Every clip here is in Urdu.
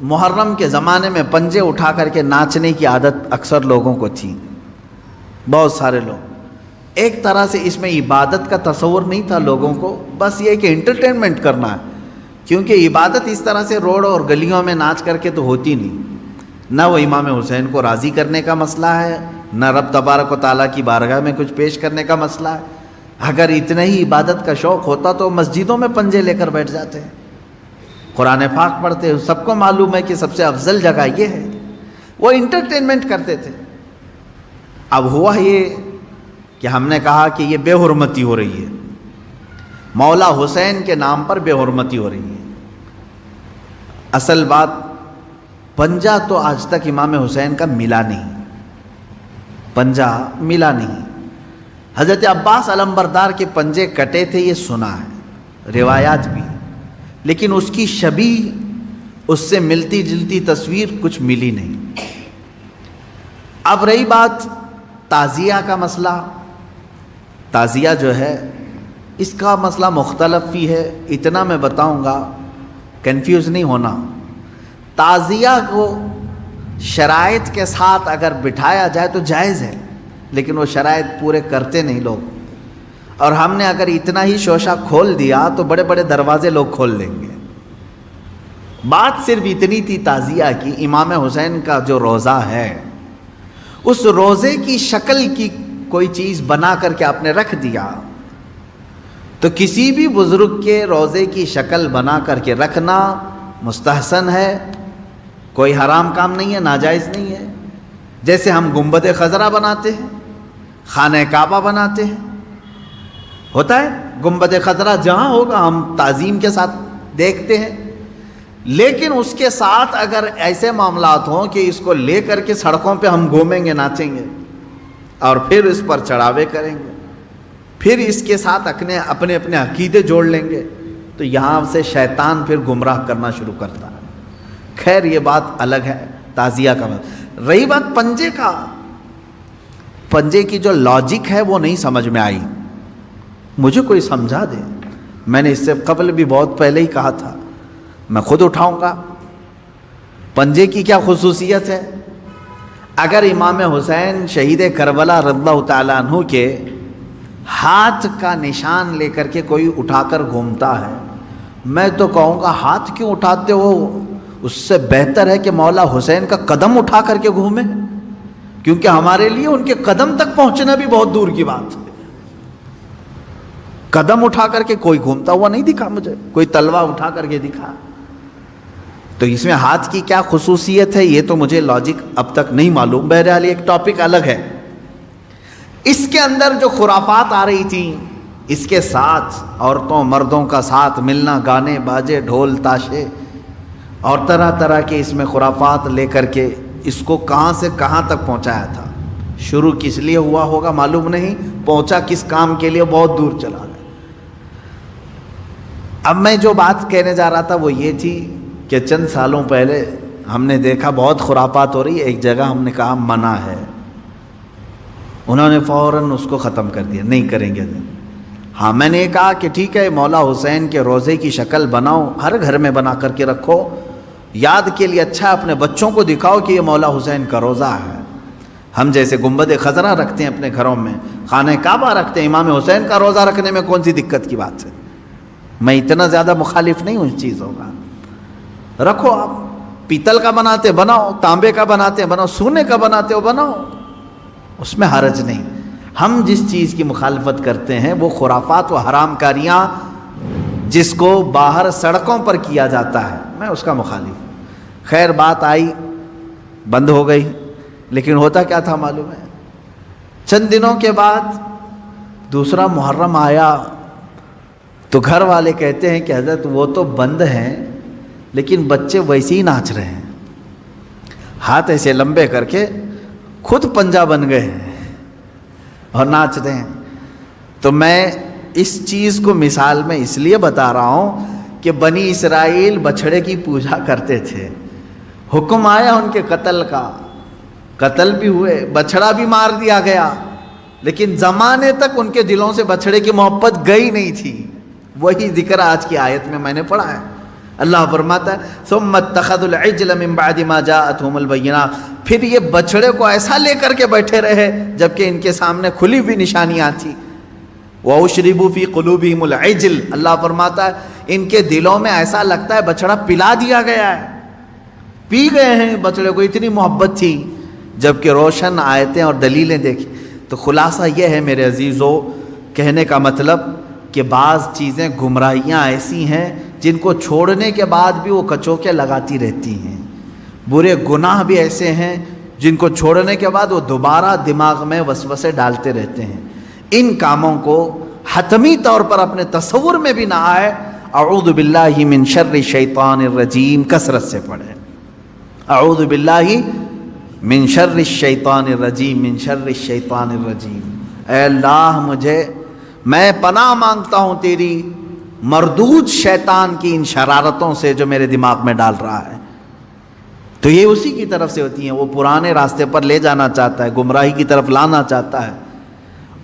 محرم کے زمانے میں پنجے اٹھا کر کے ناچنے کی عادت اکثر لوگوں کو تھی، بہت سارے لوگ، ایک طرح سے اس میں عبادت کا تصور نہیں تھا لوگوں کو، بس یہ کہ انٹرٹینمنٹ کرنا ہے، کیونکہ عبادت اس طرح سے روڈ اور گلیوں میں ناچ کر کے تو ہوتی نہیں، نہ وہ امام حسین کو راضی کرنے کا مسئلہ ہے، نہ رب تبارک و تعالیٰ کی بارگاہ میں کچھ پیش کرنے کا مسئلہ ہے۔ اگر اتنا ہی عبادت کا شوق ہوتا تو مسجدوں میں پنجے لے کر بیٹھ جاتے ہیں، قرآن پاک پڑھتے ہیں، سب کو معلوم ہے کہ سب سے افضل جگہ یہ ہے، وہ انٹرٹینمنٹ کرتے تھے۔ اب ہوا یہ کہ ہم نے کہا کہ یہ بے حرمتی ہو رہی ہے، مولا حسین کے نام پر بے حرمتی ہو رہی ہے۔ اصل بات، پنجہ تو آج تک امام حسین کا ملا نہیں، پنجہ ملا نہیں۔ حضرت عباس علمبردار کے پنجے کٹے تھے یہ سنا ہے، روایات بھی، لیکن اس کی شبیہ، اس سے ملتی جلتی تصویر کچھ ملی نہیں۔ اب رہی بات تعزیہ کا مسئلہ، تعزیہ جو ہے اس کا مسئلہ مختلف بھی ہے، اتنا میں بتاؤں گا، کنفیوز نہیں ہونا۔ تعزیہ کو شرائط کے ساتھ اگر بٹھایا جائے تو جائز ہے، لیکن وہ شرائط پورے کرتے نہیں لوگ، اور ہم نے اگر اتنا ہی شوشہ کھول دیا تو بڑے بڑے دروازے لوگ کھول دیں گے۔ بات صرف اتنی تھی تعزیہ کی، امام حسین کا جو روضہ ہے اس روضے کی شکل کی کوئی چیز بنا کر کے آپ نے رکھ دیا، تو کسی بھی بزرگ کے روضے کی شکل بنا کر کے رکھنا مستحسن ہے، کوئی حرام کام نہیں ہے، ناجائز نہیں ہے۔ جیسے ہم گنبد خضرا بناتے ہیں، خانہ کعبہ بناتے ہیں، ہوتا ہے گنبد خضرا جہاں ہوگا ہم تعظیم کے ساتھ دیکھتے ہیں، لیکن اس کے ساتھ اگر ایسے معاملات ہوں کہ اس کو لے کر کے سڑکوں پہ ہم گھومیں گے، ناچیں گے، اور پھر اس پر چڑھاوے کریں گے، پھر اس کے ساتھ اپنے عقیدے جوڑ لیں گے، تو یہاں سے شیطان پھر گمراہ کرنا شروع کرتا ہے۔ خیر یہ بات الگ ہے، تعزیہ کا مطلب۔ رہی بات پنجے کا، پنجے کی جو لاجک ہے وہ نہیں سمجھ میں آئی، مجھے کوئی سمجھا دے۔ میں نے اس سے قبل بھی بہت پہلے ہی کہا تھا، میں خود اٹھاؤں گا۔ پنجے کی کیا خصوصیت ہے؟ اگر امام حسین شہید کربلا رضی اللہ تعالیٰ عنہ کے ہاتھ کا نشان لے کر کے کوئی اٹھا کر گھومتا ہے، میں تو کہوں گا ہاتھ کیوں اٹھاتے ہو؟ اس سے بہتر ہے کہ مولا حسین کا قدم اٹھا کر کے گھومیں، کیونکہ ہمارے لیے ان کے قدم تک پہنچنا بھی بہت دور کی بات ہے۔ قدم اٹھا کر کے کوئی گھومتا ہوا نہیں دکھا مجھے، کوئی تلوار اٹھا کر کے دکھا، تو اس میں ہاتھ کی کیا خصوصیت ہے یہ تو مجھے لاجک اب تک نہیں معلوم۔ بہرحال ایک ٹاپک الگ ہے۔ اس کے اندر جو خرافات آ رہی تھیں، اس کے ساتھ عورتوں مردوں کا ساتھ ملنا، گانے باجے ڈھول تاشے اور طرح طرح کے اس میں خرافات لے کر کے اس کو کہاں سے کہاں تک پہنچایا تھا۔ شروع کس لیے ہوا ہوگا معلوم نہیں، پہنچا کس کام کے لیے بہت دور چلا گیا۔ اب میں جو بات کہنے جا رہا تھا وہ یہ تھی کہ چند سالوں پہلے ہم نے دیکھا بہت خرافات ہو رہی ہے، ایک جگہ ہم نے کہا منع ہے، انہوں نے فوراً اس کو ختم کر دیا، نہیں کریں گے۔ ہاں میں نے کہا کہ ٹھیک ہے، مولا حسین کے روضے کی شکل بناؤ، ہر گھر میں بنا کر کے رکھو، یاد کے لیے اچھا، اپنے بچوں کو دکھاؤ کہ یہ مولا حسین کا روضہ ہے۔ ہم جیسے گنبد خضرا رکھتے ہیں اپنے گھروں میں، خانہ کعبہ رکھتے ہیں، امام حسین کا روضہ رکھنے میں کون سی دقت کی بات ہے؟ میں اتنا زیادہ مخالف نہیں ہوں اس چیزوں کا، رکھو، آپ پیتل کا بناتے بناؤ، تانبے کا بناتے بناؤ، سونے کا بناتے ہو بناؤ، اس میں حرج نہیں۔ ہم جس چیز کی مخالفت کرتے ہیں وہ خرافات و حرام کاریاں جس کو باہر سڑکوں پر کیا جاتا ہے، میں اس کا مخالف ہوں۔ خیر بات آئی، بند ہو گئی، لیکن ہوتا کیا تھا معلوم ہے؟ چند دنوں کے بعد دوسرا محرم آیا تو گھر والے کہتے ہیں کہ حضرت وہ تو بند ہیں لیکن بچے ویسے ہی ناچ رہے ہیں، ہاتھ ایسے لمبے کر کے خود پنجہ بن گئے ہیں اور ناچ رہے ہیں۔ تو میں اس چیز کو مثال میں اس لیے بتا رہا ہوں کہ بنی اسرائیل بچھڑے کی پوجا کرتے تھے، حکم آیا ان کے قتل کا، قتل بھی ہوئے، بچھڑا بھی مار دیا گیا، لیکن زمانے تک ان کے دلوں سے بچھڑے کی محبت گئی نہیں تھی۔ وہی ذکر آج کی آیت میں نے پڑھا ہے، اللہ فرماتا ہے ثم اتخذوا العجل من بعد ما جاءتهم البینات، پھر یہ بچڑے کو ایسا لے کر کے بیٹھے رہے جبکہ ان کے سامنے کھلی ہوئی نشانیاں تھیں۔ وَأُشْرِبُوا فِي قُلُوبِهِمُ الْعِجْلَ، اللہ فرماتا ہے ان کے دلوں میں ایسا لگتا ہے بچڑا پلا دیا گیا ہے، پی گئے ہیں بچڑے کو، اتنی محبت تھی، جبکہ روشن آیتیں اور دلیلیں دیکھی۔ تو خلاصہ یہ ہے میرے عزیزو، کہنے کا مطلب کہ بعض چیزیں گمراہیاں ایسی ہیں جن کو چھوڑنے کے بعد بھی وہ کچوکے لگاتی رہتی ہیں، برے گناہ بھی ایسے ہیں جن کو چھوڑنے کے بعد وہ دوبارہ دماغ میں وسوسے ڈالتے رہتے ہیں۔ ان کاموں کو حتمی طور پر اپنے تصور میں بھی نہ آئے۔ اعوذ باللہ من شر الشیطان الرجیم کثرت سے پڑھیں، اعوذ باللہ من شر الشیطان الرجیم، من شر الشیطان الرجیم۔ اے اللہ میں پناہ مانگتا ہوں تیری مردود شیطان کی ان شرارتوں سے جو میرے دماغ میں ڈال رہا ہے۔ تو یہ اسی کی طرف سے ہوتی ہیں، وہ پرانے راستے پر لے جانا چاہتا ہے، گمراہی کی طرف لانا چاہتا ہے۔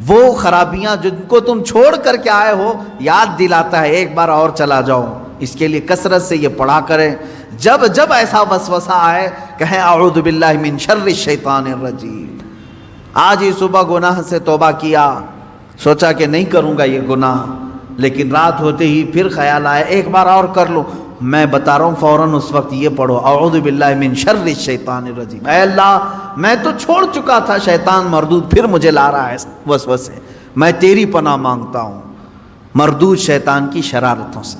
وہ خرابیاں جن کو تم چھوڑ کر کے آئے ہو یاد دلاتا ہے ایک بار اور چلا جاؤ۔ اس کے لیے کثرت سے یہ پڑھا کریں، جب جب ایسا وسوسہ آئے کہیں اعوذ باللہ من شر الشیطان الرجیم۔ آج ہی صبح گناہ سے توبہ کیا، سوچا کہ نہیں کروں گا یہ گناہ، لیکن رات ہوتے ہی پھر خیال آیا ایک بار اور کر لوں، میں بتا رہا ہوں فوراً اس وقت یہ پڑھو اعوذ باللہ من شر الشیطان الرجیم۔ اے اللہ میں تو چھوڑ چکا تھا شیطان مردود، پھر مجھے لا رہا ہے وسوسے، میں تیری پناہ مانگتا ہوں مردود شیطان کی شرارتوں سے۔